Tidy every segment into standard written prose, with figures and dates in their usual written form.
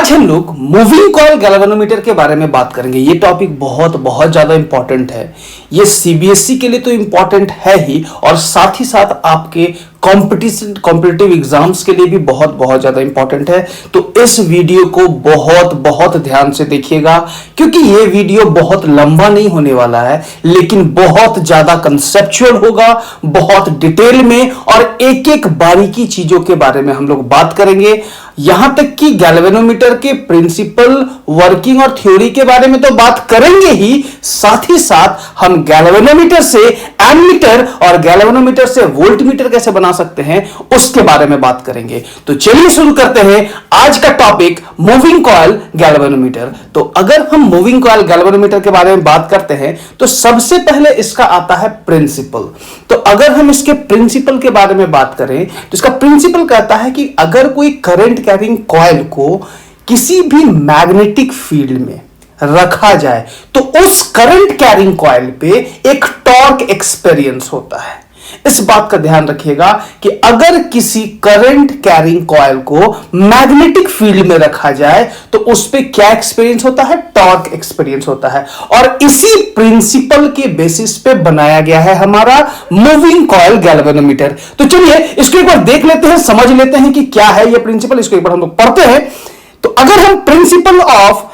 आज हम लोग मूविंग कॉइल गैल्वेनोमीटर के बारे में बात करेंगे। ये टॉपिक बहुत ज्यादा इंपॉर्टेंट है। ये सीबीएसई के लिए तो इंपॉर्टेंट है ही, और साथ ही साथ आपके कॉम्पिटिटिव एग्जाम्स के लिए भी बहुत ज्यादा इंपॉर्टेंट है। तो इस वीडियो को बहुत ध्यान से देखिएगा, क्योंकि ये वीडियो बहुत लंबा नहीं होने वाला है, लेकिन बहुत ज्यादा कंसेप्चुअल होगा, बहुत डिटेल में, और एक एक बारीकी चीजों के बारे में हम लोग बात करेंगे। यहां तक कि गैल्वेनोमीटर के प्रिंसिपल, वर्किंग और थ्योरी के बारे में तो बात करेंगे ही, साथ ही साथ हम गैल्वेनोमीटर से एमीटर और गैल्वेनोमीटर से वोल्टमीटर कैसे बना सकते हैं उसके बारे में बात करेंगे। तो चलिए शुरू करते हैं आज का टॉपिक, मूविंग कॉइल गैल्वेनोमीटर। तो अगर हम मूविंग कॉइल गैल्वेनोमीटर के बारे में बात करते हैं तो सबसे पहले इसका आता है प्रिंसिपल। तो अगर हम इसके प्रिंसिपल के बारे में बात करें तो इसका प्रिंसिपल कहता है कि अगर कोई करंट कैरिंग कॉइल को किसी भी मैग्नेटिक फील्ड में रखा जाए तो उस करंट कैरिंग कॉइल पे एक टॉर्क एक्सपीरियंस होता है। इस बात का ध्यान रखिएगा कि अगर किसी करंट कैरिंग कॉइल को मैग्नेटिक फील्ड में रखा जाए तो उस पे क्या एक्सपीरियंस होता है? टॉर्क एक्सपीरियंस होता है। और इसी प्रिंसिपल के बेसिस पे बनाया गया है हमारा मूविंग कॉइल गैल्वेनोमीटर। तो चलिए इसको एक बार देख लेते हैं, समझ लेते हैं कि क्या है यह प्रिंसिपल। इसको एक बार हम लोग पढ़ते हैं। तो अगर हम principle of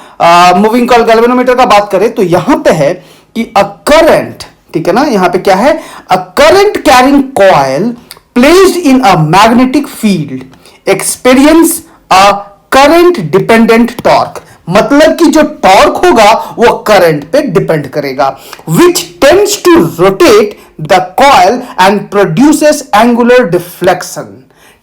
moving coil galvanometer का बात करें तो यहां पे है कि अ करंट, ठीक है ना, यहां पे क्या है? A current carrying coil placed in a magnetic field experience a current dependent torque. मतलब कि जो टॉर्क होगा वो करंट पे डिपेंड करेगा, which tends to rotate the coil and produces angular deflection.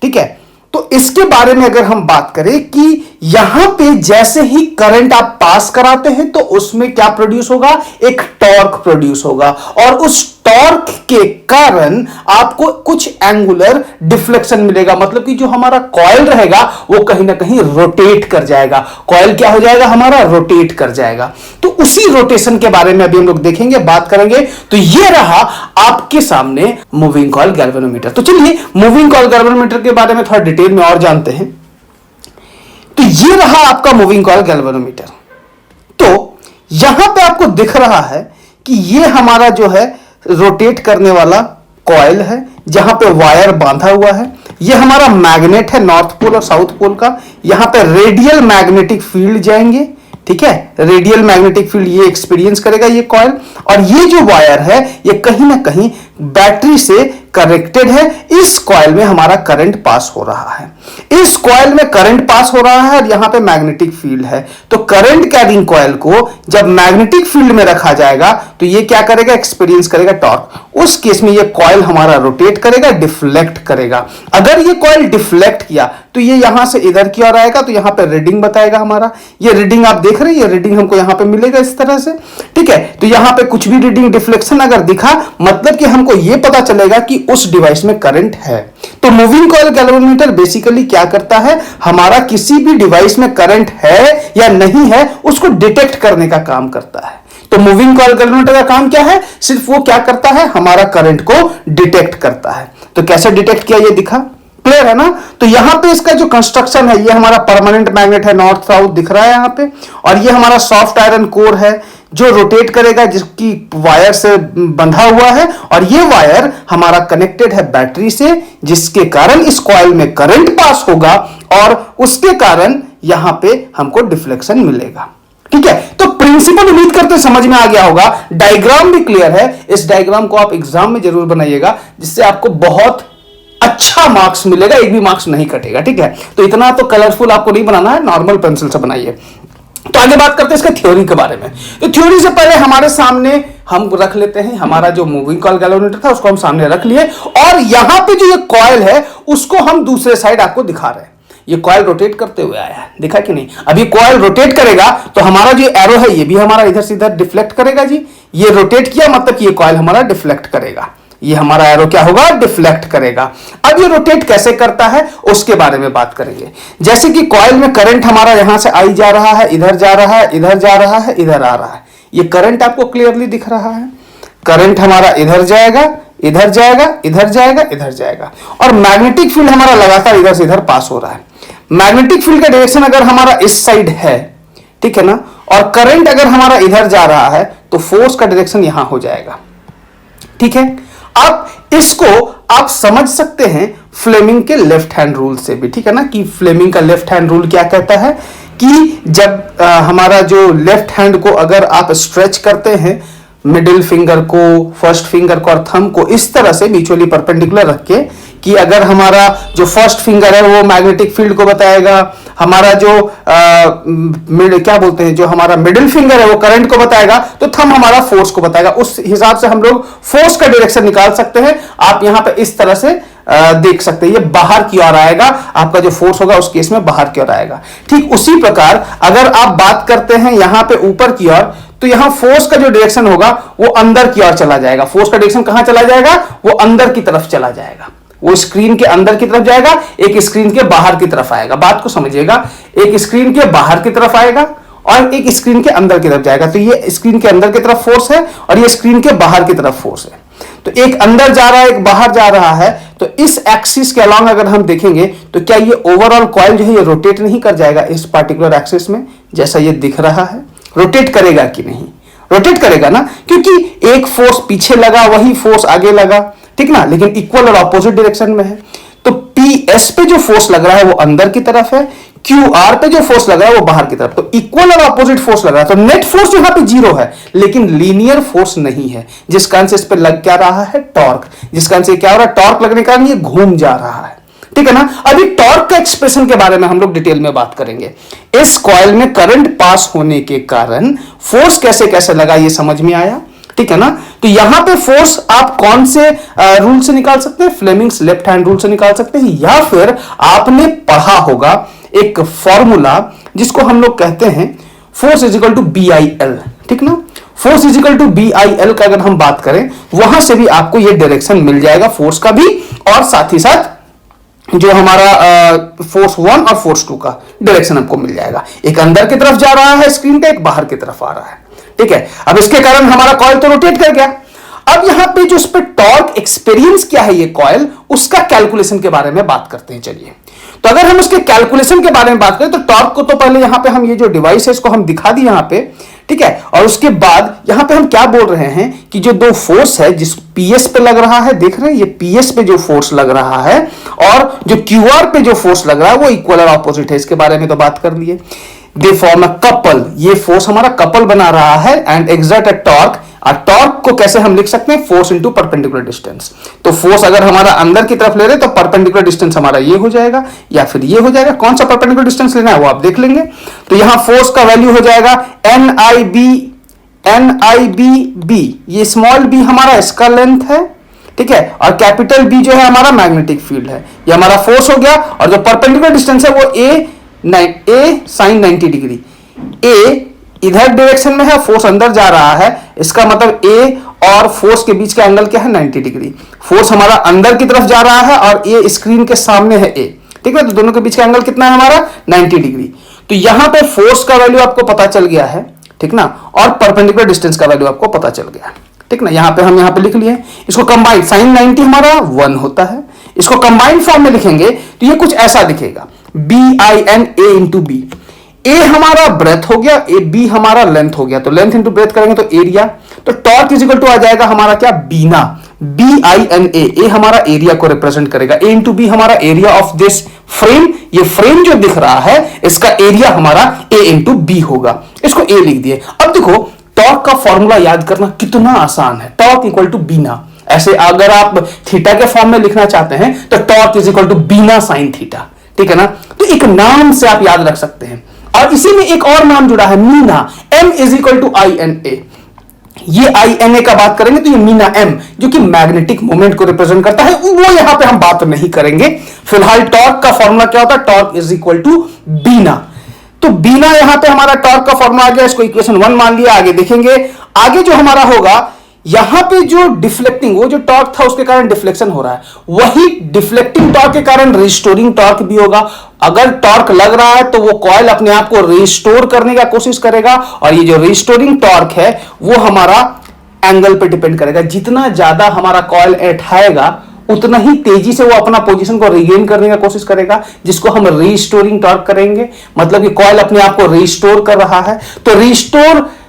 ठीक है, तो इसके बारे में अगर हम बात करें कि यहां पे जैसे ही करंट आप पास कराते हैं तो उसमें क्या प्रोड्यूस होगा? एक टॉर्क प्रोड्यूस होगा, और उस टॉर्क के कारण आपको कुछ एंगुलर डिफ्लेक्शन मिलेगा। मतलब कि जो हमारा कॉइल रहेगा वो कहीं ना कहीं रोटेट कर जाएगा। कॉइल क्या हो जाएगा? हमारा रोटेट कर जाएगा। तो उसी रोटेशन के बारे में अभी हम लोग देखेंगे, बात करेंगे। तो ये रहा आपके सामने मूविंग कॉइल गैल्वेनोमीटर। तो चलिए मूविंग कॉइल गैल्वेनोमीटर के बारे में थोड़ा डिटेल में और जानते हैं। तो ये रहा आपका मूविंग कॉइल गैल्वेनोमीटर। तो यहां पे आपको दिख रहा है कि ये हमारा जो है रोटेट करने वाला कॉइल है, जहां पे वायर बांधा हुआ है। ये हमारा मैग्नेट है, नॉर्थ पोल और साउथ पोल का। यहां पे रेडियल मैग्नेटिक फील्ड जाएंगे, ठीक है, रेडियल मैग्नेटिक फील्ड ये एक्सपीरियंस करेगा ये कॉइल। और ये जो वायर है ये कहीं ना कहीं बैटरी से कनेक्टेड है। इस कॉइल में हमारा करंट पास हो रहा है, इस कॉइल में करंट पास हो रहा है, और यहां पे मैग्नेटिक फील्ड है। तो करंट कैरिंग कॉइल को जब मैग्नेटिक फील्ड में रखा जाएगा तो ये क्या करेगा? एक्सपीरियंस करेगा टॉर्क। उस केस में ये कॉइल हमारा रोटेट करेगा, डिफ्लेक्ट करेगा। अगर ये कॉइल डिफ्लेक्ट किया तो ये यहां से इधर की ओर आएगा, तो यहां पे रीडिंग बताएगा हमारा। ये रीडिंग आप देख रहे हैं, ये रीडिंग हमको यहां पे मिलेगा इस तरह से, ठीक है। तो यहां पे कुछ भी रीडिंग डिफ्लेक्शन अगर दिखा, मतलब कि हमको ये पता चलेगा कि उस डिवाइस में करंट है। तो मूविंग कॉइल गैल्वेनोमीटर बेसिकली क्या करता है? हमारा किसी भी डिवाइस में करंट है या नहीं है उसको डिटेक्ट करने का काम करता है। तो मूविंग कॉइल गैल्वेनोमीटर का काम क्या है? सिर्फ वो क्या करता है? हमारा करंट को डिटेक्ट करता है। तो कैसे डिटेक्ट किया ये दिखा, क्लियर है ना? तो यहां पे इसका जो कंस्ट्रक्शन है, ये हमारा परमानेंट मैग्नेट है, नॉर्थ साउथ दिख रहा है यहां पे, और ये हमारा सॉफ्ट आयरन कोर है जो रोटेट करेगा, जिसकी वायर से बंधा हुआ है। और ये वायर हमारा कनेक्टेड है बैटरी से, जिसके कारण इस कॉइल में करंट पास होगा, और उसके कारण यहां पे हमको डिफ्लेक्शन मिलेगा। ठीक है, तो प्रिंसिपल उम्मीद करते समझ में आ गया होगा। डायग्राम भी क्लियर है। इस डायग्राम को आप एग्जाम में जरूर बनाइएगा, जिससे आपको बहुत अच्छा मार्क्स मिलेगा, एक भी मार्क्स नहीं कटेगा। ठीक है, तो इतना तो कलरफुल आपको नहीं बनाना है, नॉर्मल पेंसिल से बनाइए। तो आगे बात करते हैं इसके थ्योरी के बारे में। तो थ्योरी से पहले हमारे सामने हम रख लेते हैं हमारा जो मूविंग कॉइल गैल्वेनोमीटर था, उसको हम सामने रख लिए, और यहां पे जो ये कॉइल है उसको हम दूसरे साइड आपको दिखा रहे हैं। ये कॉइल रोटेट करते हुए आया है, देखा कि नहीं? अभी कॉइल रोटेट करेगा तो हमारा जो एरो है ये भी हमारा इधर से इधर डिफ्लेक्ट करेगा जी। ये रोटेट किया मतलब कि ये कॉइल हमारा डिफ्लेक्ट करेगा। ये हमारा एरो क्या होगा? डिफ्लेक्ट करेगा। अब ये रोटेट कैसे करता है उसके बारे में बात करेंगे। जैसे कि कॉइल में करंट हमारा यहां से आई जा रहा है, इधर जा रहा है, इधर जा रहा है, इधर आ रहा है। ये करंट आपको क्लियरली दिख रहा है। करंट हमारा इधर जाएगा, इधर जाएगा, इधर जाएगा, इधर जाएगा, और मैग्नेटिक फील्ड हमारा लगातार इधर से इधर पास हो रहा है। मैग्नेटिक फील्ड का डायरेक्शन अगर हमारा इस साइड है, ठीक है ना, और करंट अगर हमारा इधर जा रहा है तो फोर्स का डायरेक्शन यहां हो जाएगा, ठीक है। अब इसको आप समझ सकते हैं फ्लेमिंग के लेफ्ट हैंड रूल से भी, ठीक है ना, कि फ्लेमिंग का लेफ्ट हैंड रूल क्या कहता है कि जब हमारा जो लेफ्ट हैंड को अगर आप स्ट्रेच करते हैं, मिडिल फिंगर को, फर्स्ट फिंगर को और थंब को इस तरह से म्यूचुअली परपेंडिकुलर रख के, कि अगर हमारा जो फर्स्ट फिंगर है वो मैग्नेटिक फील्ड को बताएगा, हमारा जो क्या बोलते हैं, जो हमारा मिडिल फिंगर है वो करंट को बताएगा, तो थंब हमारा फोर्स को बताएगा। उस हिसाब से हम लोग फोर्स का डायरेक्शन निकाल सकते हैं। आप यहां पे इस तरह से देख सकते हैं, ये बाहर की ओर आएगा, आपका जो फोर्स होगा उस केस में बाहर की ओर आएगा। ठीक उसी प्रकार अगर आप बात करते हैं यहां पे ऊपर की ओर, तो यहां फोर्स का जो डायरेक्शन होगा वो अंदर की ओर चला जाएगा। फोर्स का डायरेक्शन कहां चला जाएगा? वो अंदर की तरफ चला जाएगा, वो स्क्रीन के अंदर की तरफ जाएगा, एक स्क्रीन के बाहर की तरफ आएगा। बात को समझिएगा, एक स्क्रीन के बाहर की तरफ आएगा और एक स्क्रीन के अंदर की तरफ जाएगा। तो ये स्क्रीन के अंदर की तरफ फोर्स है और ये स्क्रीन के बाहर की तरफ फोर्स है। तो एक अंदर जा रहा है, एक बाहर जा रहा है। तो इस एक्सिस के अलॉन्ग अगर हम देखेंगे तो क्या ये ओवरऑल कॉइल जो है ये रोटेट नहीं कर जाएगा इस पार्टिकुलर एक्सिस में, जैसा ये दिख रहा है? रोटेट करेगा कि नहीं? रोटेट करेगा ना, क्योंकि एक फोर्स पीछे लगा, वही फोर्स आगे लगा, ठीक ना, लेकिन इक्वल और ऑपोजिट डायरेक्शन में है। तो पीएस पे जो फोर्स लग रहा है वो अंदर की तरफ है, क्यूआर पे जो फोर्स लग रहा है वो बाहर की तरफ। तो इक्वल और ऑपोजिट फोर्स लग रहा है। तो नेट फोर्स यहां पे जीरो है, लेकिन लीनियर फोर्स नहीं है, जिस कारण से इस पे लग क्या रहा है? टॉर्क। जिस कारण से क्या हो रहा है? टॉर्क लगने के कारण ये घूम जा रहा है, ठीक है ना। अभी टॉर्क का एक्सप्रेशन के बारे में हम लोग डिटेल में बात करेंगे। इस कॉइल में करंट पास होने के कारण फोर्स कैसे कैसे लगा ये समझ में आया, ठीक है ना। तो यहां पे फोर्स आप कौन से रूल से निकाल सकते हैं? फ्लेमिंग्स लेफ्ट हैंड रूल से निकाल सकते हैं, या फिर आपने पढ़ा होगा एक फॉर्मूला जिसको हम लोग कहते हैं force is equal to BIL, ठीक ना। Force is equal to BIL का अगर हम बात करें, वहां से भी आपको ये डायरेक्शन मिल जाएगा फोर्स का भी, और साथ ही साथ जो हमारा फोर्स 1 और फोर्स 2 का डायरेक्शन आपको मिल जाएगा। एक अंदर की तरफ जा रहा है स्क्रीन का, एक बाहर की तरफ आ रहा है, ठीक है। अब इसके कारण हमारा कॉइल तो रोटेट कर गया। अब यहां पे जो इस पे टॉर्क एक्सपीरियंस क्या है ये कॉइल, उसका कैलकुलेशन के बारे में बात करते हैं। चलिए, तो अगर हम उसके कैलकुलेशन के बारे में बात करें तो टॉर्क को तो पहले यहां पे हम ये जो डिवाइस है इसको हम दिखा दी यहां पे, ठीक है। और उसके बाद यहां पे हम क्या बोल रहे हैं कि जो दो फोर्स है जिस पीएस पे लग रहा है, देख रहे हैं ये पीएस पे जो फोर्स लग रहा है और जो क्यूआर पे जो फोर्स लग रहा है वो इक्वल और ऑपोजिट है। इसके बारे में तो बात कर लिए। दे फॉर्म अ कपल, ये फोर्स हमारा कपल बना रहा है एंड एक्सर्ट अ टॉर्क। और टॉर्क को कैसे हम लिख सकते हैं? Force into perpendicular distance. तो फोर्स अगर हमारा अंदर की तरफ ले रहे तो परपेंडिकुलर डिस्टेंस हमारा ये हो जाएगा या फिर ये हो जाएगा। कौन सा परपेंडिकुलर डिस्टेंस लेना है वो आप देख लेंगे। तो यहां फोर्स का वैल्यू हो जाएगा NIB, ये स्मॉल b हमारा इसका लेंथ है, ठीक है, और कैपिटल B जो है हमारा मैग्नेटिक फील्ड है। ये हमारा फोर्स हो गया, और जो परपेंडिकुलर डिस्टेंस है वो A sin 90 डिग्री। A इधर डायरेक्शन में है, फोर्स अंदर जा रहा है, इसका मतलब A और फोर्स के बीच का एंगल क्या है? 90 डिग्री। फोर्स हमारा अंदर की तरफ जा रहा है और A स्क्रीन के सामने है A, ठीक है। तो दोनों के बीच का एंगल कितना है हमारा? 90 डिग्री। तो यहां पे फोर्स का वैल्यू आपको पता चल गया है, ठीक ना, और परपेंडिकुलर डिस्टेंस का वैल्यू आपको पता चल गया, ठीक ना। यहां पे हम यहां पे लिख लिए। इसको कंबाइन, sin 90 हमारा 1 होता है। इसको कंबाइंड फॉर्म में लिखेंगे तो ये कुछ ऐसा दिखेगा, BINA इंटू B। ए हमारा ब्रेथ हो गया, B हमारा लेंथ हो गया। तो लेंथ इंटू ब्रेथ करेंगे तो एरिया। तो टॉर्क इज इक्वल टू आ जाएगा हमारा क्या? बीना, BINA। ए हमारा एरिया को रिप्रेजेंट करेगा, A इंटू B हमारा एरिया ऑफ दिस फ्रेम। ये फ्रेम जो दिख रहा है इसका एरिया हमारा A इंटू B होगा। इसको A लिख दिए। अब देखो टॉर्क का फॉर्मूला याद करना कितना आसान है। टॉर्क इक्वल टू बीना। ऐसे अगर आप थीटा के फॉर्म में लिखना चाहते हैं तो टॉर्क इज इक्वल टू बीना साइन थीटा, ठीक है ना। तो एक नाम से आप याद रख सकते हैं। और इसी में एक और नाम जुड़ा है, Meena, M is equal to INA। ये INA का बात करेंगे तो ये मीना M जो कि मैग्नेटिक मोमेंट को रिप्रेजेंट करता है, वो यहां पे हम बात नहीं करेंगे। फिलहाल टॉर्क का फॉर्मूला क्या होता है? टॉर्क इज इक्वल टू बीना। तो बीना यहां पे हमारा टॉर्क का फॉर्मूला आ गया, इसको इक्वेशन 1 मान लिया। आगे देखेंगे, आगे जो हमारा होगा यहां पे जो डिफ्लेक्टिंग, वो जो टॉर्क था उसके कारण डिफ्लेक्शन हो रहा है, वही डिफ्लेक्टिंग टॉर्क के कारण रिस्टोरिंग टॉर्क भी होगा। अगर टॉर्क लग रहा है तो वो कॉइल अपने आप को रिस्टोर करने का कोशिश करेगा, और ये जो रिस्टोरिंग टॉर्क है वो हमारा एंगल पे डिपेंड करेगा। जितना ज्यादा हमारा कॉइल उठाएगा उतना ही तेजी से वो अपना पोजीशन को रिगेन करने का कोशिश करेगा, जिसको हम रीस्टोरिंग टॉर्क करेंगे। मतलब कि कॉइल अपने आप को रिस्टोर कर रहा है, तो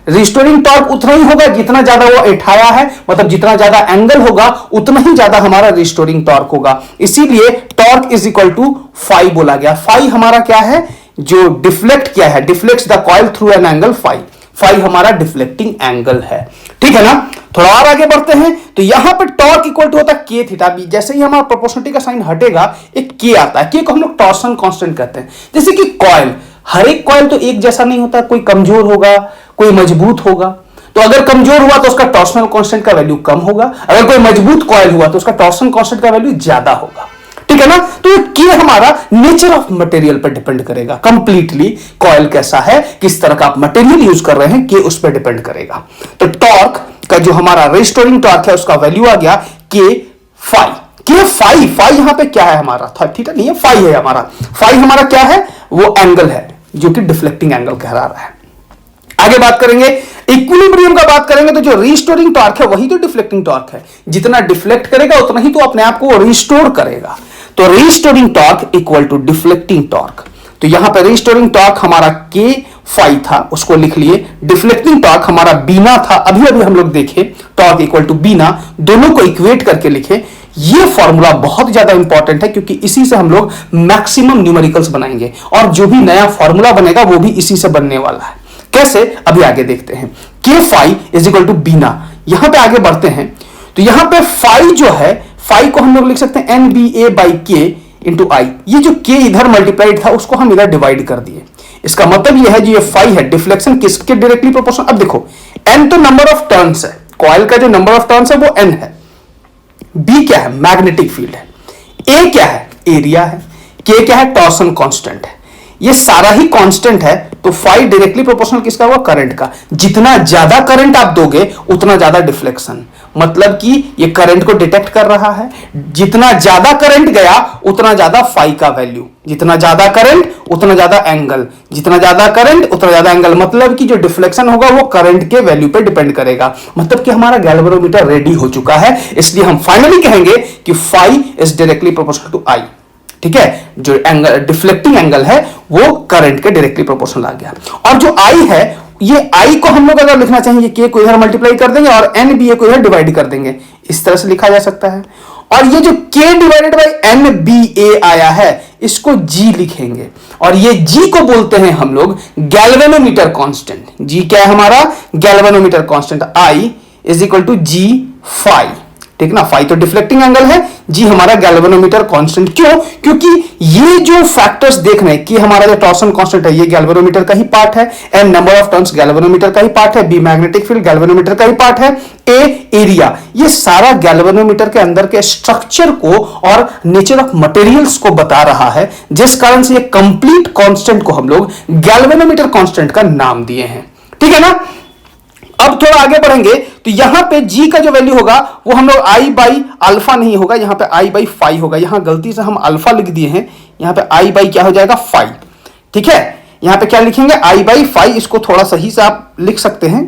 रिस्टोरिंग टॉर्क उतना ही होगा जितना ज्यादा वो उठाया है, मतलब जितना ज्यादा एंगल होगा उतना ही ज्यादा हमारा रिस्टोरिंग टॉर्क होगा। इसीलिए torque is equal to phi बोला गया। फाई हमारा क्या है, जो डिफ्लेक्ट किया है, deflects the coil through an angle phi. Phi हमारा डिफ्लेक्टिंग एंगल है, ठीक है ना। थोड़ा और आगे बढ़ते हैं, तो यहां पे टॉर्क इक्वल टू होता है के थीटा बी। जैसे ही हमारा प्रोपोर्शनलिटी का साइन हटेगा, एक के आता है, के को हम लोग टॉर्सन कांस्टेंट कहते हैं। जैसे कि कॉइल, हर एक कॉइल तो एक जैसा नहीं होता, कोई कमजोर होगा, कोई मजबूत होगा। तो अगर कमजोर हुआ तो उसका टॉर्सनल कांस्टेंट का वैल्यू कम होगा, अगर कोई मजबूत कॉइल हुआ तो उसका टॉर्सन कांस्टेंट का वैल्यू ज्यादा होगा, ठीक है ना। तो ये हमारा नेचर ऑफ मटेरियल पर डिपेंड करेगा कंप्लीटली, कॉइल कैसा है, किस तरह का आप मटेरियल यूज कर रहे हैं, कि उस पर डिपेंड करेगा। तो टॉर्क का जो हमारा रिस्टोरिंग टॉर्क है उसका वैल्यू आ गया के फाई। के फाई, फाई यहां पे क्या है हमारा, थीटा नहीं है, फाई है हमारा। फाई हमारा क्या है, वो एंगल है जो कि डिफ्लेक्टिंग एंगल कहला रहा है। आगे बात करेंगे इक्विलिब्रियम का, बात करेंगे तो जो रिस्टोरिंग टॉर्क है वही तो डिफ्लेक्टिंग टॉर्क है। जितना डिफ्लेक्ट करेगा उतना ही तो अपने आप को रिस्टोर करेगा। तो restoring torque equal to deflecting torque. तो यहां पर रिस्टोरिंग टॉर्क हमारा के फाई था, उसको लिख लिए। डिफ्लेक्टिंग टॉर्क हमारा बीना था, अभी अभी हम लोग देखे, टॉर्क इक्वल टू बीना, दोनों को इक्वेट करके लिखे। ये फॉर्मूला बहुत ज्यादा इंपॉर्टेंट है, क्योंकि इसी से हम लोग मैक्सिमम न्यूमेरिकल्स बनाएंगे, और जो भी नया फॉर्मूला बनेगा वो भी इसी से बनने वाला है। कैसे, अभी आगे देखते हैं। के फाई इज इक्वल टू बीना। यहां पे आगे बढ़ते हैं, तो यहां पे फाई जो है, फाई को हम लोग लिख सकते हैं एन बी ए बाई के इंटू आई। ये जो के इधर मल्टीप्लाइड था उसको हम इधर डिवाइड कर दिए। इसका मतलब यह है जो ये फाई है, डिफ्लेक्शन किसके डायरेक्टली प्रोपोर्शनल। अब देखो, एन तो नंबर ऑफ टर्न्स है, कॉइल का जो नंबर ऑफ टर्न्स है वो एन है। बी क्या है, मैग्नेटिक फील्ड है। ए क्या है, एरिया है। के क्या है, टॉर्सन कांस्टेंट है। ये सारा ही कांस्टेंट है, तो फाई डायरेक्टली प्रोपोर्शनल किसका हुआ, करंट का। जितना ज्यादा करंट आप दोगे उतना ज्यादा डिफ्लेक्शन, मतलब कि ये करंट को डिटेक्ट कर रहा है। जितना ज्यादा करंट गया उतना ज्यादा फाई का वैल्यू, जितना ज्यादा करंट उतना ज्यादा एंगल, जितना ज्यादा करंट उतना ज्यादा एंगल, मतलब कि जो डिफ्लेक्शन होगा वो करंट के वैल्यू पे डिपेंड करेगा। मतलब कि हमारा गैल्वेनोमीटर रेडी हो चुका है, इसलिए हम फाइनली कहेंगे कि phi is directly proportional to I, ठीक है। जो एंगल डिफ्लेक्टिंग एंगल है वो करंट के डायरेक्टली प्रोपोर्शनल आ गया। और जो आई है, ये आई को हम लोग अगर लिखना चाहेंगे, के को इधर मल्टीप्लाई कर देंगे और एन बी ए को इधर डिवाइड कर देंगे, इस तरह से लिखा जा सकता है। और ये जो के डिवाइडेड बाई एन बी ए आया है, इसको जी लिखेंगे, और ये जी को बोलते हैं हम लोग गैल्वेनोमीटर कांस्टेंट। जी क्या है हमारा, galvanometer constant. I is equal to G phi, ठीक ना। फाई तो डिफ्लेक्टिंग एंगल है, जी हमारा गैल्वेनोमीटर कांस्टेंट। क्यों, क्योंकि ये जो फैक्टर्स देख रहे हैं कि हमारा जो टॉर्सन कांस्टेंट है ये गैल्वेनोमीटर का ही पार्ट है, N number of turns galvanometer का ही पार्ट है, बी मैग्नेटिक फील्ड गैल्वेनोमीटर का ही पार्ट है, ए एरिया, ये सारा गैल्वेनोमीटर के अंदर के स्ट्रक्चर को और नेचर ऑफ मटेरियल्स को बता रहा है, जिस कारण से ये कंप्लीट कांस्टेंट को हम लोग गैल्वेनोमीटर कांस्टेंट का नाम दिए हैं, ठीक है ना। अब थोड़ा आगे बढ़ेंगे, तो यहां पे जी का जो वैल्यू होगा वो हम लोग आई बाई अल्फा नहीं होगा, यहां पे आई बाई फाई होगा। यहां गलती से हम अल्फा लिख दिए हैं, यहां पे आई बाई क्या हो जाएगा, फाई, ठीक है। यहां पे क्या लिखेंगे, आई बाई फाई। इसको थोड़ा सही से आप लिख सकते हैं,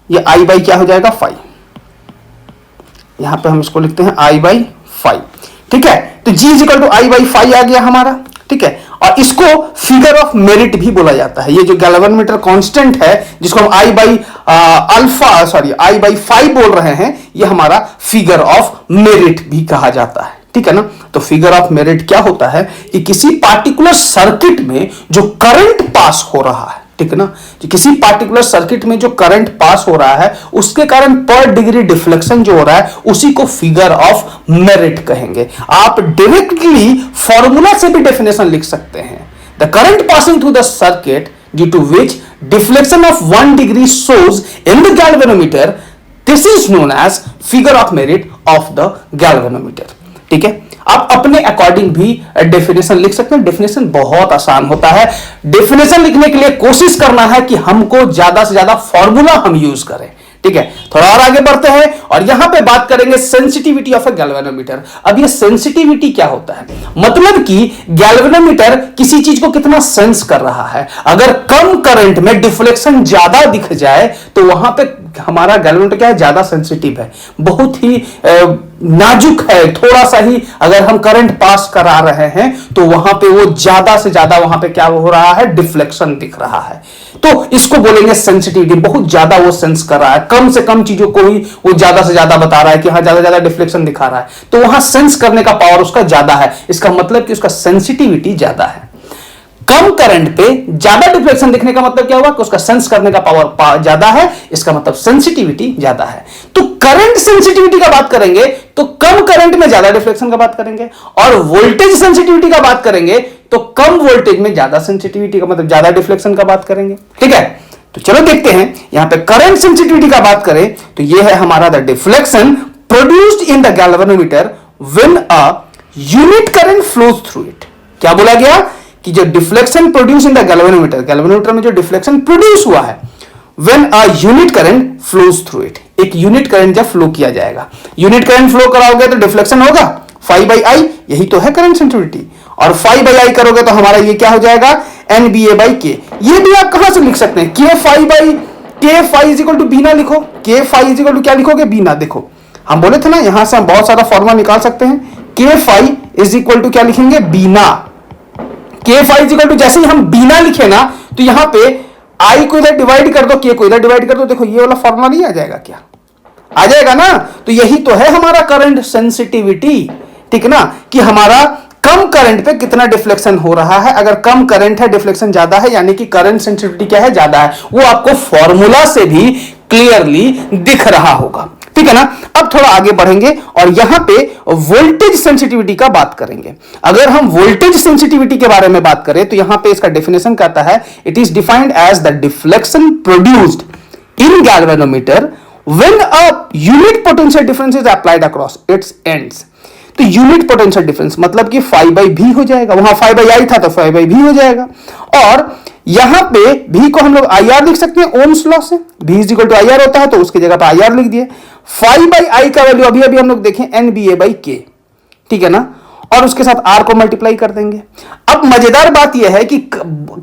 ये आई बाई क्या हो जाएगा, फाई। यहां पे हम इसको लिखते हैं आई बाई फाई, ठीक है। तो G is equal to I by phi आ गया हमारा, ठीक है। और इसको फिगर ऑफ मेरिट भी बोला जाता है। ये जो गैल्वेनोमीटर कांस्टेंट है, जिसको हम आई बाई आई बाई फाई बोल रहे हैं, ये हमारा फिगर ऑफ मेरिट भी कहा जाता है, ठीक है ना। तो फिगर ऑफ मेरिट क्या होता है कि किसी पार्टिकुलर सर्किट में जो करंट पास हो रहा है, ठीक है ना, जो किसी पार्टिकुलर सर्किट में जो करंट पास हो रहा है उसके कारण पर डिग्री डिफ्लेक्शन जो हो रहा है उसी को फिगर ऑफ मेरिट कहेंगे। आप डायरेक्टली फॉर्मूला से भी डेफिनेशन लिख सकते हैं, the current passing through the circuit due to which deflection of 1 degree shows in the galvanometer, this is known as figure of merit of the galvanometer, ठीक है। आप अपने अकॉर्डिंग भी डेफिनेशन लिख सकते हैं, डेफिनेशन बहुत आसान होता है। डेफिनेशन लिखने के लिए कोशिश करना है कि हमको ज्यादा से ज्यादा फॉर्मूला हम यूज करें, ठीक है, थोड़ा और आगे बढ़ते हैं और यहां पे बात करेंगे सेंसिटिविटी ऑफ अ गैल्वेनोमीटर। अब ये सेंसिटिविटी क्या होता है, मतलब कि गैल्वेनोमीटर किसी चीज को कितना सेंस कर रहा है। अगर कम करंट में डिफ्लेक्शन ज्यादा दिख जाए तो वहां पे हमारा गैल्वेनोमीटर क्या है, ज्यादा सेंसिटिव है, बहुत ही नाजुक है। थोड़ा सा ही अगर हम करंट पास करा रहे हैं तो वहां पे वो ज्यादा से ज्यादा वहां पे क्या हो रहा है, डिफ्लेक्शन दिख रहा है। तो इसको बोलेंगे सेंसिटिविटी, बहुत ज्यादा वो सेंस कर रहा है, कम से कम चीजों को ही वो ज्यादा से ज्यादा बता रहा है कि हाँ ज्यादा ज्यादा डिफ्लेक्शन दिखा रहा है, तो वहां सेंस करने का पावर उसका ज्यादा है। इसका मतलब कि उसका सेंसिटिविटी ज्यादा है। कम करंट पे ज्यादा डिफ्लेक्शन दिखने का मतलब क्या हुआ कि उसका सेंस करने का पावर ज्यादा है, इसका मतलब सेंसिटिविटी ज्यादा है। तो करंट सेंसिटिविटी का बात करेंगे तो कम करंट में ज्यादा डिफ्लेक्शन का बात करेंगे, और वोल्टेज सेंसिटिविटी का बात करेंगे तो कम वोल्टेज में ज्यादा सेंसिटिविटी का मतलब ज्यादा डिफ्लेक्शन का बात करेंगे। ठीक है, तो चलो देखते हैं यहां पे करंट सेंसिटिविटी का बात करें तो यह है हमारा the deflection produced in the galvanometer when a unit current flows through it. क्या बोला गया कि जो deflection produce in the galvanometer, galvanometer में जो डिफ्लेक्शन प्रोड्यूस हुआ है when a unit current flows through it, एक यूनिट करंट जब फ्लो किया जाएगा, यूनिट करंट फ्लो कराओगे तो डिफ्लेक्शन होगा phi by I, यही तो है करंट सेंसिटिविटी, और phi by I करोगे तो हमारा ये क्या हो जाएगा, NBA by K। ये भी आप कहां से लिख सकते हैं, K phi is equal to B ना लिखो, K phi is equal to क्या लिखोगे, B ना। देखो हम बोले थे ना यहां से हम बहुत सारा फॉर्मूला निकाल सकते हैं, K phi is equal to क्या लिखेंगे, B ना। K phi is equal to जैसे ही हम B ना लिखे ना तो यहां पे I को इधर डिवाइड कर दो, K को इधर डिवाइड कर दो, देखो ये वाला फॉर्मूला नहीं आ जाएगा क्या, आ जाएगा ना। तो यही तो है हमारा करंट सेंसिटिविटी, ठीक है ना, कि हमारा कम करंट पे कितना डिफ्लेक्शन हो रहा है। अगर कम करंट है डिफ्लेक्शन ज्यादा है, यानी कि करंट सेंसिटिविटी क्या है, ज्यादा है। वो आपको फॉर्मूला से भी क्लियरली दिख रहा होगा, ठीक है ना। अब थोड़ा आगे बढ़ेंगे और यहां पे वोल्टेज सेंसिटिविटी का बात करेंगे। अगर हम वोल्टेज सेंसिटिविटी के बारे में बात करें तो यहां पे इसका डेफिनेशन कहता है, it is defined as the deflection produced in galvanometer when a unit potential difference is applied across its ends। तो यूनिट पोटेंशियल डिफरेंस मतलब कि phi by V हो जाएगा, वहां phi by I था तो phi by V हो जाएगा, और यहां पे V को हम लोग IR लिख सकते हैं ओम्स लॉ से, V is equal to IR होता है तो उसकी जगह पे IR लिख दिए। phi by I का वैल्यू अभी अभी हम लोग देखें NBA by K, ठीक है ना, और उसके साथ R को मल्टीप्लाई कर देंगे। अब मजेदार बात यह है कि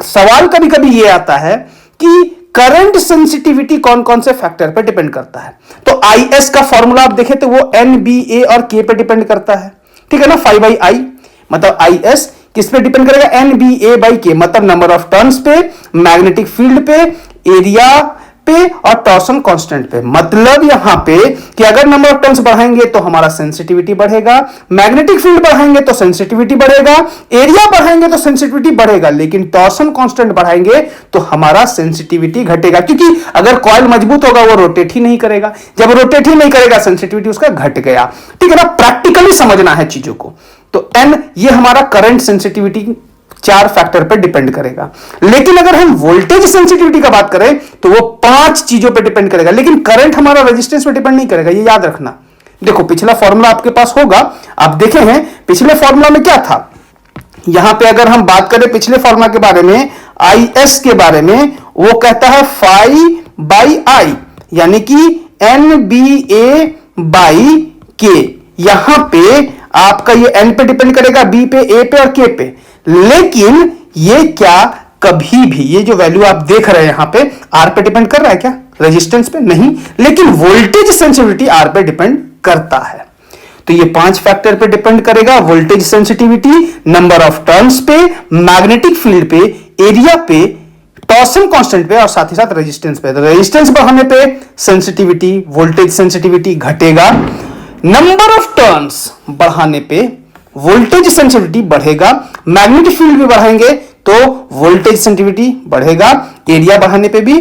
सवाल कभी कभी ये आता है कि करंट सेंसिटिविटी कौन कौन से फैक्टर पर डिपेंड करता है। तो IS का फॉर्मूला आप देखें तो वो NBA और K पे डिपेंड करता है, ठीक है ना। phi by I मतलब IS किस पे डिपेंड करेगा, NBA by K मतलब नंबर ऑफ टर्न्स पे, मैग्नेटिक फील्ड पे, एरिया पे और टॉर्सन कांस्टेंट पे। मतलब यहां पे कि अगर नंबर ऑफ टर्न्स बढ़ाएंगे तो हमारा सेंसिटिविटी बढ़ेगा, मैग्नेटिक फील्ड बढ़ाएंगे तो सेंसिटिविटी बढ़ेगा, एरिया बढ़ाएंगे तो सेंसिटिविटी बढ़ेगा, लेकिन टॉर्सन कांस्टेंट बढ़ाएंगे तो हमारा सेंसिटिविटी घटेगा, क्योंकि अगर कॉइल मजबूत होगा वो रोटेट ही नहीं करेगा, जब रोटेट ही नहीं करेगा सेंसिटिविटी उसका घट गया, ठीक है ना। प्रैक्टिकली समझना है चीजों को। तो N ये हमारा करंट सेंसिटिविटी 4 फैक्टर पर डिपेंड करेगा, लेकिन अगर हम वोल्टेज सेंसिटिविटी का बात करें तो वो 5 चीजों पर डिपेंड करेगा, लेकिन करंट हमारा रेजिस्टेंस पे डिपेंड नहीं करेगा, ये याद रखना। देखो पिछला फॉर्मूला आपके पास होगा, आप देखे हैं पिछले फॉर्मूला में क्या था। यहां पे अगर हम बात करें पिछले फॉर्मूला के बारे में, IS के बारे में, वो कहता है phi by I यानी कि NBA by K। यहां पे आपका ये N पे डिपेंड करेगा, B पे, A पे और K पे, लेकिन ये क्या कभी भी ये जो वैल्यू आप देख रहे हैं यहां पे R पे डिपेंड कर रहा है क्या, रेजिस्टेंस पे नहीं, लेकिन वोल्टेज सेंसिटिविटी R पे डिपेंड करता है। तो ये 5 फैक्टर पे डिपेंड करेगा, voltage sensitivity, number of turns पे, मैग्नेटिक फील्ड पे, एरिया पे, टॉर्सन कांस्टेंट पे और साथ ही साथ रेजिस्टेंस पे। तो रेजिस्टेंस बढ़ाने पे सेंसिटिविटी, वोल्टेज सेंसिटिविटी घटेगा, नंबर ऑफ टर्न्स बढ़ाने पे वोल्टेज सेंसिटिविटी बढ़ेगा, मैग्नेटिक फील्ड भी बढ़ाएंगे तो वोल्टेज सेंसिटिविटी बढ़ेगा, एरिया बढ़ाने पे भी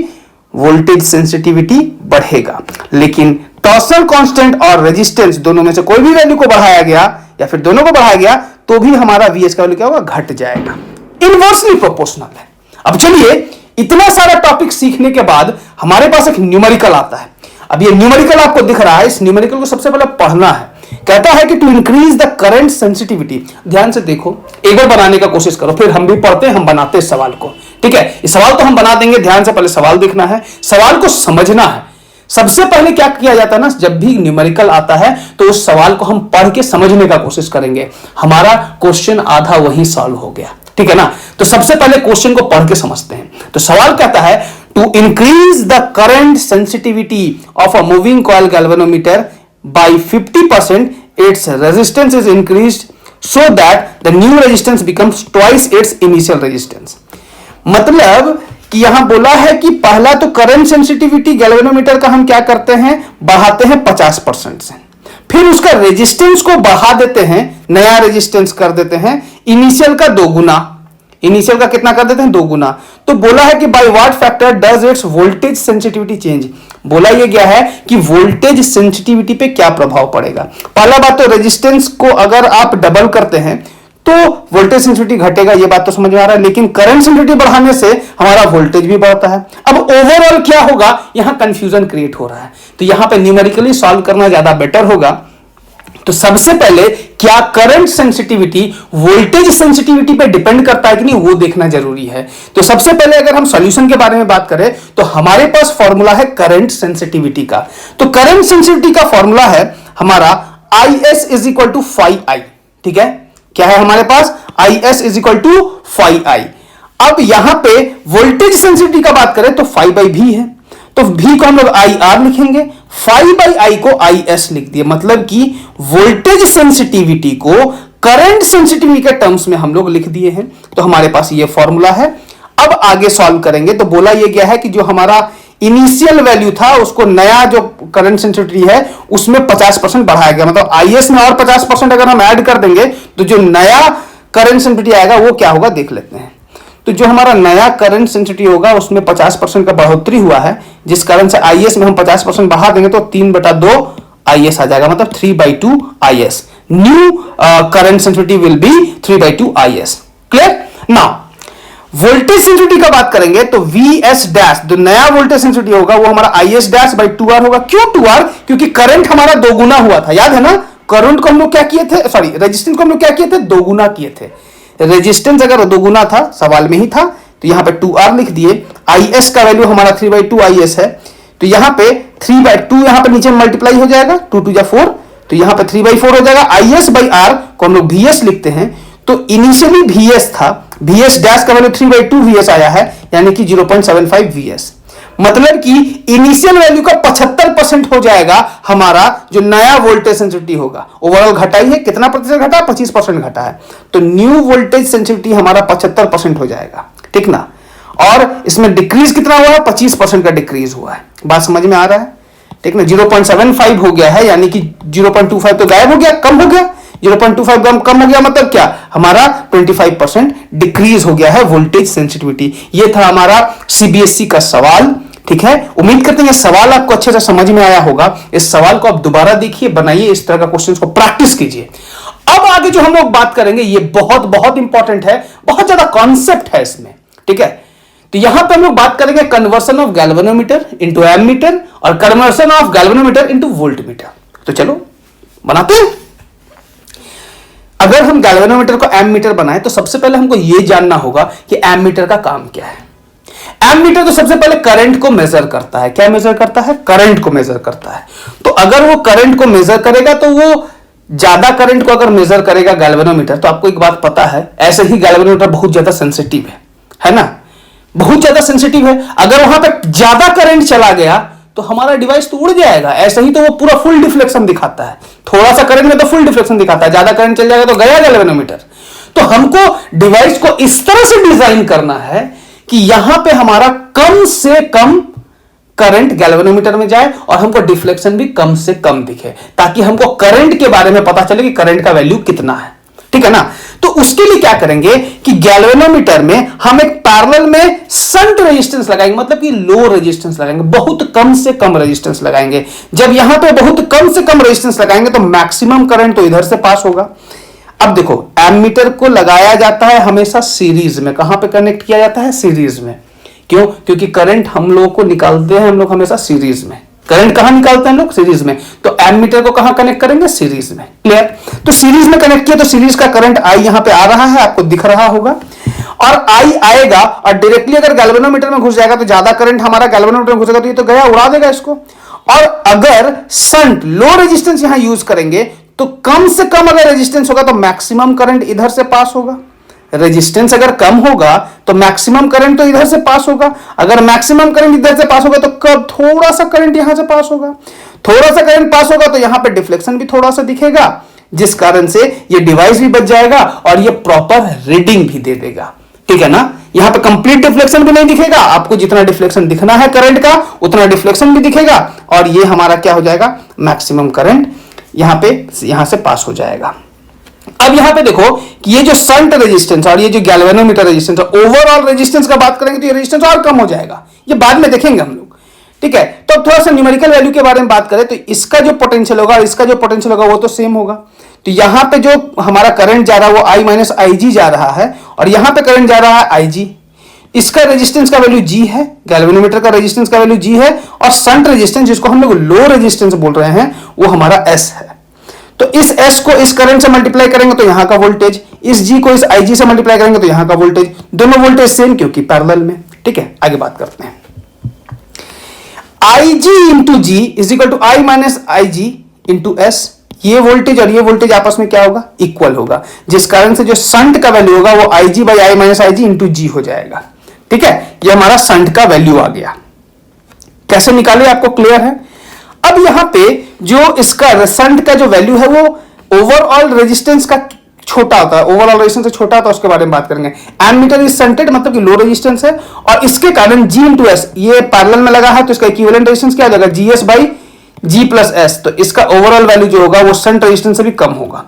वोल्टेज सेंसिटिविटी बढ़ेगा, लेकिन टॉर्सन कांस्टेंट और रेजिस्टेंस दोनों में से कोई भी वैल्यू को बढ़ाया गया या फिर दोनों को बढ़ाया गया तो भी हमारा VS का वैल्यू क्या होगा, घट जाएगा, इनवर्सली प्रोपोर्शनल है। अब चलिए इतना सारा टॉपिक सीखने के बाद हमारे पास एक न्यूमेरिकल आता है। अब ये न्यूमेरिकल आपको दिख रहा है, इस न्यूमेरिकल को सबसे पहले पढ़ना है। कहता है कि to increase the current sensitivity, ध्यान से देखो, एक बार बनाने का कोशिश करो, फिर हम भी पढ़ते हैं, हम बनाते हैं सवाल को, ठीक है। इस सवाल तो हम बना देंगे, ध्यान से पहले सवाल देखना है, सवाल को समझना है। सबसे पहले क्या किया जाता है ना, जब भी न्यूमेरिकल आता है तो उस सवाल को हम पढ़ के समझने का कोशिश करेंगे, हमारा क्वेश्चन आधा वही सॉल्व हो गया। ठीक है ना। तो सबसे पहले क्वेश्चन को पढ़ के समझते हैं। तो सवाल कहता है to increase the current sensitivity of a moving coil galvanometer by 50%, its resistance is increased so that the new resistance becomes twice its initial resistance. मतलब कि यहां बोला है कि पहला तो करंट सेंसिटिविटी गैल्वेनोमीटर का हम क्या करते हैं, बढ़ाते हैं 50% से, फिर उसका रेजिस्टेंस को बढ़ा देते हैं, नया रेजिस्टेंस कर देते हैं इनिशियल का 2 गुना, इनिशियल का कितना कर देते हैं 2 गुना। तो बोला है कि by what factor does it's voltage sensitivity change, बोला यह गया है कि वोल्टेज सेंसिटिविटी पे क्या प्रभाव पड़ेगा। पहला बात तो रेजिस्टेंस को अगर आप डबल करते हैं तो वोल्टेज सेंसिटिविटी घटेगा, ये बात तो समझ में आ रहा है, लेकिन करंट सेंसिटिविटी बढ़ाने से हमारा वोल्टेज भी बढ़ता है। अब ओवरऑल क्या होगा, यहां कंफ्यूजन क्रिएट हो रहा है, तो यहां पे न्यूमेरिकली सॉल्व करना ज्यादा बेटर होगा। तो सबसे पहले क्या करंट सेंसिटिविटी वोल्टेज सेंसिटिविटी पे डिपेंड करता है कि नहीं, वो देखना जरूरी है। तो सबसे पहले अगर हम सॉल्यूशन के बारे में बात करें तो हमारे पास फॉर्मूला है करंट सेंसिटिविटी का। तो करंट सेंसिटिविटी का फॉर्मूला है हमारा IS is equal to 5I। ठीक है, क्या है हमारे पास, IS is equal to 5I। अब यहां पे वोल्टेज सेंसिटिविटी का बात करें तो 5/V है, तो V को हम लोग IR लिखेंगे, 5/I को IS लिख दिए, मतलब कि वोल्टेज सेंसिटिविटी को करंट सेंसिटिविटी के टर्म्स में हम लोग लिख दिए हैं। तो हमारे पास ये फॉर्मूला है। अब आगे सॉल्व करेंगे तो बोला ये गया है कि जो हमारा इनिशियल वैल्यू था उसको नया जो करंट सेंसिटिविटी है उसमें 50% बढ़ाया गया, मतलब IS में और 50% अगर हम ऐड कर देंगे तो जो नया करंट सेंसिटिविटी आएगा वो क्या होगा देख लेते हैं। तो जो हमारा नया करंट सेंसिटिविटी होगा उसमें 50% का बढ़ोतरी हुआ है, जिस कारण से IS में हम 50% बढ़ा देंगे तो 3/2 IS आ जाएगा, मतलब 3/2 IS। New current sensitivity will be 3/2 IS। Clear. Now voltage sensitivity का बात करेंगे तो VS डैश, जो नया वोल्टेज सेंसिटिविटी होगा वो हमारा IS डैश बाई 2R होगा। क्यों 2R, क्योंकि करंट हमारा 2 गुना हुआ था, याद है ना। करंट को हम लोग क्या किए थे, सॉरी रेजिस्टेंस को हम लोग क्या किए थे, 2 गुना किए थे। रेजिस्टेंस अगर 2 गुना था, सवाल में ही था, तो यहां पे 2R लिख दिए। IS का वैल्यू हमारा 3/2 IS है, तो यहां पे 3/2 यहां पे नीचे मल्टीप्लाई हो जाएगा, 2 2 4, तो यहां पे 3/4 हो जाएगा। IS बाई R को हम लोग VS लिखते हैं, तो इनिशियली VS था, VS डैश का वैल्यू 3/2 VS आया है, यानी कि 0.75 VS। मतलब कि इनिशियल वैल्यू का 75% हो जाएगा हमारा जो नया वोल्टेज सेंसिटिविटी होगा। ओवरऑल घटा ही है, कितना प्रतिशत घटा, 25% घटा है, तो न्यू वोल्टेज सेंसिटिविटी हमारा 75% हो जाएगा। ठीक ना। और इसमें डिक्रीज कितना हुआ है, 25% का डिक्रीज हुआ है। बात समझ में आ रहा है। ठीक ना। 0.75 हो गया है, यानी कि 0.25 तो गायब हो गया, कम हो गया, 0.25 कम हो गया, मतलब क्या हमारा 25% डिक्रीज हो गया है वोल्टेज सेंसिटिविटी। ये था हमारा CBSE का सवाल। ठीक है, उम्मीद करते हैं सवाल आपको अच्छे से समझ में आया होगा। इस सवाल को आप दोबारा देखिए, बनाइए, इस तरह का क्वेश्चंस को प्रैक्टिस कीजिए। अब आगे जो हम लोग बात करेंगे ये बहुत बहुत इंपॉर्टेंट है, बहुत ज्यादा कॉन्सेप्ट है इसमें। ठीक है, तो यहां पे हम लोग बात करेंगे conversion of galvanometer into ammeter और conversion of galvanometer into voltmeter. तो चलो बनाते हैं। अगर हम गैल्वेनोमीटर को एमीटर बनाए तो सबसे पहले हमको यह जानना होगा कि एमीटर का काम क्या है। एमीटर तो सबसे पहले करंट को मेजर करता है। क्या मेजर करता है, करंट को मेजर करता है। तो अगर वो करंट को मेजर करेगा तो वो ज्यादा करंट को अगर मेजर करेगा गैल्वेनोमीटर, तो आपको एक बात पता है, ऐसे ही गैल्वेनोमीटर बहुत ज्यादा सेंसिटिव है ना, बहुत ज्यादा सेंसिटिव है। अगर वहां पर ज्यादा करंट चला गया तो हमारा डिवाइस तो उड़ जाएगा। ऐसे ही तो वो पूरा फुल डिफ्लेक्शन दिखाता है, थोड़ा सा करंट में तो फुल डिफ्लेक्शन दिखाता है, ज्यादा करंट चल जाएगा तो गया गैल्वेनोमीटर। तो हमको डिवाइस को इस तरह से डिजाइन करना है कि यहां पे हमारा कम से कम करंट गैल्वेनोमीटर में जाए और हमको डिफ्लेक्शन भी कम से कम दिखे, ताकि हमको करंट के बारे में पता चले कि करंट का वैल्यू कितना है। ठीक है ना। तो उसके लिए क्या करेंगे कि गैल्वेनोमीटर में हम एक पैरेलल में शंट रेजिस्टेंस लगाएंगे, मतलब कि लो रेजिस्टेंस लगाएंगे, बहुत कम से कम रेजिस्टेंस लगाएंगे। जब यहां पे बहुत कम से कम रेजिस्टेंस लगाएंगे तो मैक्सिमम करंट तो इधर से पास होगा। अब देखो, एमीटर को लगाया जाता है हमेशा सीरीज में। कहां पे कनेक्ट किया जाता है, सीरीज में। क्यों, क्योंकि करंट हम लोग को निकालते हैं हम लोग हमेशा सीरीज में। करंट कहां निकालते हैं हम लोग, सीरीज में। तो एमीटर को कहां कनेक्ट करेंगे, सीरीज में। क्लियर। तो सीरीज में कनेक्ट किया तो सीरीज का करंट I यहां पे आ रहा है, आपको दिख रहा होगा, और I आएगा और डायरेक्टली अगर गैल्वेनोमीटर में घुस जाएगा तो ज्यादा करंट हमारा गैल्वेनोमीटर में घुसेगा तो ये तो गया, उड़ा देगा इसको। और अगर संट लो रेजिस्टेंस यहां यूज करेंगे तो कम से कम अगर रेजिस्टेंस होगा तो मैक्सिमम करंट इधर से पास होगा। रेजिस्टेंस अगर कम होगा तो मैक्सिमम करंट तो इधर से पास होगा। अगर मैक्सिमम करंट इधर से पास होगा तो कब थोड़ा सा करंट यहां से पास होगा। थोड़ा सा करंट पास होगा तो यहां पे डिफ्लेक्शन भी थोड़ा सा दिखेगा, जिस कारण से ये डिवाइस भी बच जाएगा और ये प्रॉपर रीडिंग भी दे देगा। ठीक है ना। यहां पे कंप्लीट डिफ्लेक्शन भी नहीं दिखेगा, आपको जितना डिफ्लेक्शन दिखना है करंट का उतना डिफ्लेक्शन भी दिखेगा और ये हमारा क्या हो जाएगा, मैक्सिमम करंट यहां से पास हो जाएगा। अब यहां पे देखो कि ये जो शंट रेजिस्टेंस और ये जो गैल्वेनोमीटर रेजिस्टेंस है, ओवरऑल रेजिस्टेंस का बात करेंगे तो ये रेजिस्टेंस और कम हो जाएगा, ये बाद में देखेंगे हम लोग। ठीक है, तो अब थोड़ा सा न्यूमेरिकल वैल्यू के बारे में बात करें तो इसका जो पोटेंशियल होगा और इसका जो पोटेंशियल होगा वो तो सेम होगा। तो यहां पे जो हमारा करंट जा रहा है वो I माइनस IG जा रहा है और यहां पे करंट जा रहा है IG। इसका रेजिस्टेंस का वैल्यू G है, गैल्वेनोमीटर का रेजिस्टेंस का वैल्यू G है और शंट रेजिस्टेंस जिसको हम लोग लो रेजिस्टेंस बोल रहे हैं वो हमारा S है। तो इस S को इस करंट से मल्टीप्लाई करेंगे तो यहां का वोल्टेज, इस G को इस IG से मल्टीप्लाई करेंगे तो यहां का वोल्टेज, दोनों वोल्टेज सेम क्योंकि पैरेलल में। ठीक है, आगे बात करते हैं। IG into G is equal to I minus IG into S। ये वोल्टेज और ये वोल्टेज आपस में क्या होगा, इक्वल होगा, जिस कारण से जो शंट का वैल्यू होगा वो IG by I minus IG into G हो जाएगा। ठीक है, ये हमारा शंट का वैल्यू आ गया। कैसे निकाले आपको क्लियर है। अब यहां पे जो इसका शंट का जो वैल्यू है वो ओवरऑल रेजिस्टेंस का छोटा होता है, ओवरऑल रेजिस्टेंस से छोटा होता है, उसके बारे में बात करेंगे। एमीटर इज शंटेड मतलब कि लो रेजिस्टेंस है और इसके कारण G इंटू S ये पैरेलल में लगा है तो इसका इक्विवेलेंट रेजिस्टेंस क्या हो जाएगा, GS by G plus S। तो इसका ओवरऑल वैल्यू जो होगा वो शंट रेजिस्टेंस से भी कम होगा,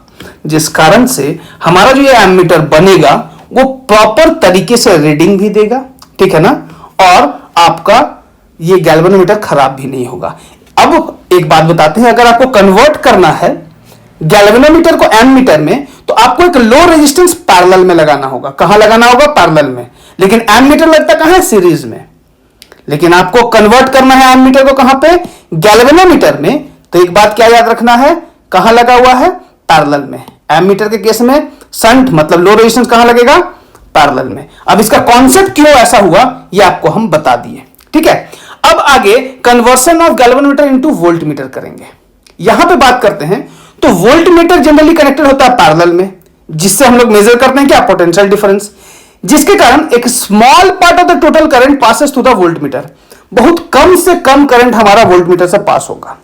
जिस कारण से हमारा जो ये एमीटर बनेगा वो प्रॉपर तरीके से रीडिंग भी देगा। ठीक है ना, और आपका ये गैल्वेनोमीटर खराब भी नहीं होगा। अब एक बात बताते हैं, अगर आपको कन्वर्ट करना है गैल्वेनोमीटर को एमीटर में तो आपको एक लो रेजिस्टेंस पैरेलल में लगाना होगा। कहां लगाना होगा, पैरेलल में। लेकिन एमीटर लगता कहां है, सीरीज में। लेकिन आपको कन्वर्ट करना है एमीटर को कहां पे, गैल्वेनोमीटर में। तो एक बात क्या याद रखना है, कहां लगा हुआ है, पैरेलल में। एमीटर के केस में शंट मतलब लो रेजिस्टेंस कहां लगेगा, पैरेलल में। अब इसका कॉन्सेप्ट क्यों ऐसा हुआ ये आपको हम बता दिए। ठीक है, अब आगे conversion of galvanometer into voltmeter करेंगे। यहां पे बात करते हैं तो वोल्टमीटर जनरली कनेक्टेड होता है पैरेलल में, जिससे हम लोग मेजर करते हैं क्या, पोटेंशियल डिफरेंस, जिसके कारण एक small part of the total current passes through the voltmeter. बहुत कम से कम करंट हमारा वोल्टमीटर से पास होगा।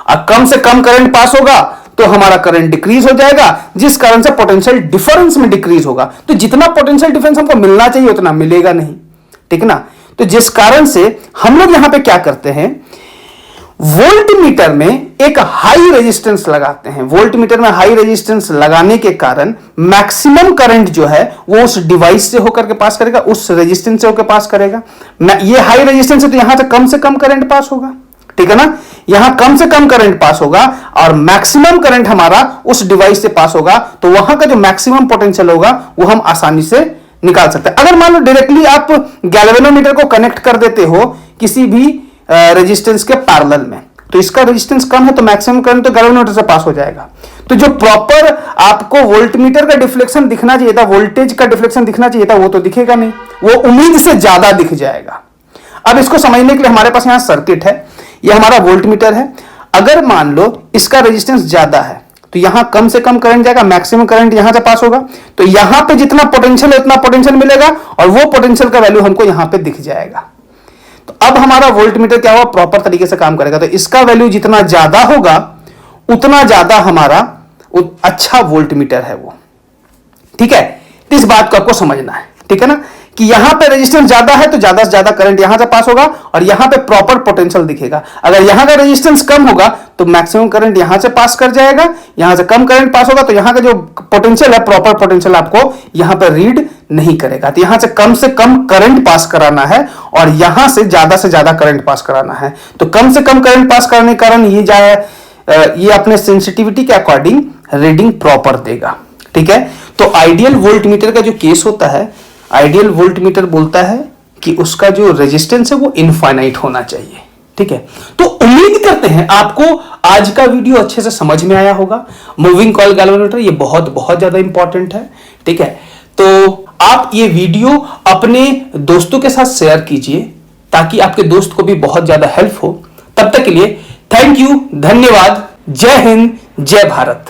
अब कम से कम करंट पास होगा तो हमारा करंट डिक्रीज हो जाएगा, जिस कारण से पोटेंशियल डिफरेंस में डिक्रीज होगा। तो जितना पोटेंशियल डिफरेंस हमको मिलना चाहिए उतना मिलेगा नहीं। ठीक ना, तो जिस कारण से हम लोग यहां पे क्या करते हैं, वोल्टमीटर में एक हाई रेजिस्टेंस लगाते हैं। वोल्टमीटर में हाई रेजिस्टेंस लगाने के कारण मैक्सिमम करंट जो है वो उस डिवाइस से होकर के पास करेगा, उस रेजिस्टेंस से होकर पास करेगा। ये हाई रेजिस्टेंस है तो यहां से कम करंट पास होगा। ठीक है ना, यहां कम से कम करंट पास होगा और मैक्सिमम करंट हमारा उस डिवाइस से पास होगा। तो वहां का जो मैक्सिमम पोटेंशियल होगा वो हम आसानी से निकाल सकते हैं। अगर मान लो डायरेक्टली आप गैल्वेनोमीटर को कनेक्ट कर देते हो किसी भी रेजिस्टेंस के पैरेलल में, तो इसका रेजिस्टेंस कम है तो मैक्सिमम करंट तो गैल्वेनोमीटर से पास हो जाएगा। तो जो प्रॉपर आपको वोल्टमीटर का डिफ्लेक्शन दिखना चाहिए था, वोल्टेज का डिफ्लेक्शन दिखना चाहिए था, वो तो दिखेगा नहीं, वो उम्मीद से ज्यादा दिख जाएगा। अब इसको समझने के लिए हमारे पास यहां सर्किट है, ये हमारा वोल्टमीटर है। अगर मान लो इसका रेजिस्टेंस ज्यादा है तो यहां कम से कम करंट जाएगा, मैक्सिमम करंट यहां से पास होगा। तो यहां पे जितना पोटेंशियल है उतना पोटेंशियल मिलेगा और वो पोटेंशियल का वैल्यू हमको यहां पे दिख जाएगा। तो अब हमारा वोल्टमीटर क्या हुआ, प्रॉपर तरीके से काम करेगा। तो इसका वैल्यू जितना ज्यादा होगा उतना ज्यादा हमारा अच्छा वोल्टमीटर है वो। ठीक है, तो इस बात को आपको समझना है। ठीक है ना, कि यहां पे रेजिस्टेंस ज्यादा है तो ज्यादा से ज्यादा करंट यहां से पास होगा और यहां पे प्रॉपर पोटेंशियल दिखेगा। अगर यहां का रेजिस्टेंस कम होगा तो मैक्सिमम करंट यहां से पास कर जाएगा, यहां से कम करंट पास होगा तो यहां का जो पोटेंशियल है, प्रॉपर पोटेंशियल आपको यहां पे रीड नहीं करेगा। तो यहां से कम करंट पास कराना है और यहां से ज्यादा करंट पास कराना है। तो कम से कम करंट पास करने के कारण ये अपने सेंसिटिविटी के अकॉर्डिंग रीडिंग प्रॉपर देगा। ठीक है, तो आइडियल वोल्टमीटर का जो केस होता है, आइडियल वोल्टमीटर बोलता है कि उसका जो रेजिस्टेंस है वो इनफाइनाइट होना चाहिए। ठीक है, तो उम्मीद करते हैं आपको आज का वीडियो अच्छे से समझ में आया होगा। मूविंग कॉइल गैल्वेनोमीटर ये बहुत ज्यादा इंपॉर्टेंट है। ठीक है, तो आप ये वीडियो अपने दोस्तों के साथ शेयर कीजिए ताकि आपके दोस्त को भी बहुत ज्यादा हेल्प हो। तब तक के लिए थैंक यू, धन्यवाद। जय हिंद, जय भारत।